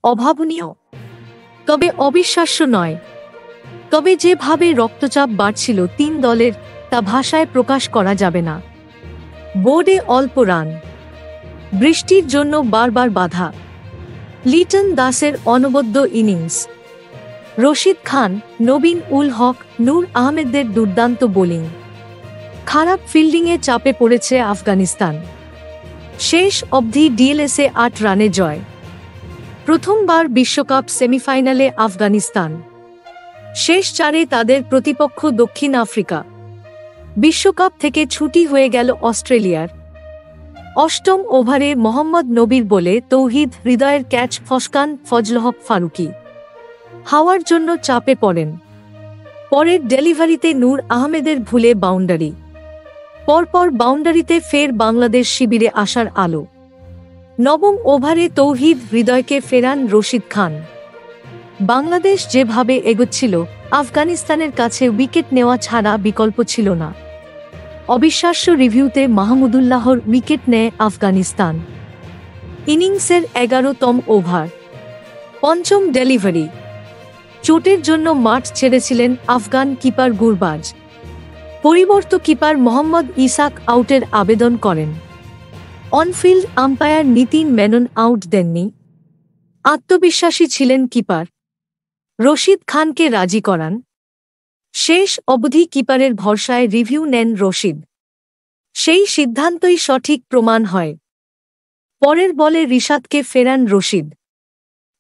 অভাবনীয়, তবে অবিশ্বাস্য নয়। তবে যেভাবে রক্তচাপ বাড়ছিল তিন দলের, তা ভাষায় প্রকাশ করা যাবে না। বোর্ডে অল্প রান, বৃষ্টির জন্য বারবার বাধা, লিটন দাসের অনবদ্য ইনিংস, রশিদ খান, নবীন উল হক, নূর আহমেদের দুর্দান্ত বোলিং, খারাপ ফিল্ডিংয়ে চাপে পড়েছে আফগানিস্তান। শেষ অবধি ডিএলএসে ৮ রানে জয়। প্রথমবার বিশ্বকাপ সেমিফাইনালে আফগানিস্তান, শেষ চারে তাদের প্রতিপক্ষ দক্ষিণ আফ্রিকা। বিশ্বকাপ থেকে ছুটি হয়ে গেল অস্ট্রেলিয়ার। অষ্টম ওভারে মোহাম্মদ নবীর বলে তৌহিদ হৃদয়ের ক্যাচ ফসকান ফজলহক ফারুকী হাওয়ার জন্য চাপে পড়েন। পরের ডেলিভারিতে নূর আহমেদের ভুলে বাউন্ডারি, পরপর বাউন্ডারিতে ফের বাংলাদেশ শিবিরে আসার আলো। নবম ওভারে তৌহিদ হৃদয়কে ফেরান রশিদ খান। বাংলাদেশ যেভাবে এগোচ্ছিল, আফগানিস্তানের কাছে উইকেট নেওয়া ছাড়া বিকল্প ছিল না। অবিশ্বাস্য রিভিউতে মাহমুদুল্লাহর উইকেট নেয় আফগানিস্তান। ইনিংসের ১১তম ওভার, পঞ্চম ডেলিভারি। চোটের জন্য মাঠ ছেড়েছিলেন আফগান কিপার গুরবাজ। পরিবর্তিত কিপার মোহাম্মদ ইসাক আউটের আবেদন করেন। On field umpire Nitin Menon out দেননি। আত্মবিশ্বাসী ছিলেন কিপার, রশিদ খানকে রাজি করান। শেষ অবধি কিপারের ভরসায় রিভিউ নেন রশিদ। সেই সিদ্ধান্তই সঠিক প্রমাণ হয়। পরের বলে রিশাদকে ফেরান রশিদ।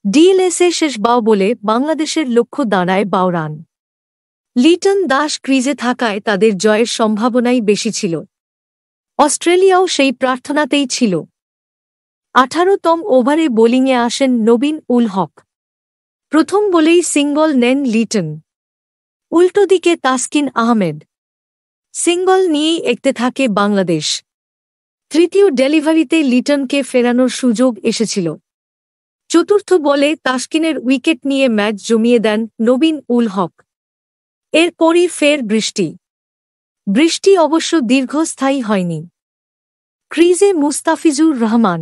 ডিএলএসে শেষ বাও বলে বাংলাদেশের লক্ষ্য দাঁড়ায় ১২ রান। লিটন দাস ক্রিজে থাকায় তাদের জয়ের সম্ভাবনাই বেশি ছিল। অস্ট্রেলিয়াও সেই প্রার্থনাতেই ছিল। ১৮তম ওভারে বোলিংয়ে আসেন নবীন উল হক। প্রথম বলেই সিঙ্গল নেন লিটন। উল্টো দিকে তাসকিন আহমেদ। সিঙ্গল নিয়েই এগতে থাকে বাংলাদেশ। তৃতীয় ডেলিভারিতে লিটনকে ফেরানোর সুযোগ এসেছিল। চতুর্থ বলে তাসকিনের উইকেট নিয়ে ম্যাচ জমিয়ে দেন নবীন উল হক। এরপরই ফের বৃষ্টি অবশ্য দীর্ঘস্থায়ী হয়নি। ক্রিজে মুস্তাফিজুর রহমান।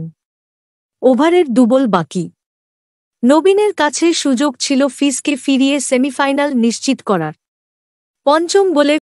ওভারের ২ বল বাকি। নবীনের কাছে সুযোগ ছিল ফিজকে ফিরিয়ে সেমিফাইনাল নিশ্চিত করার। পঞ্চম বলে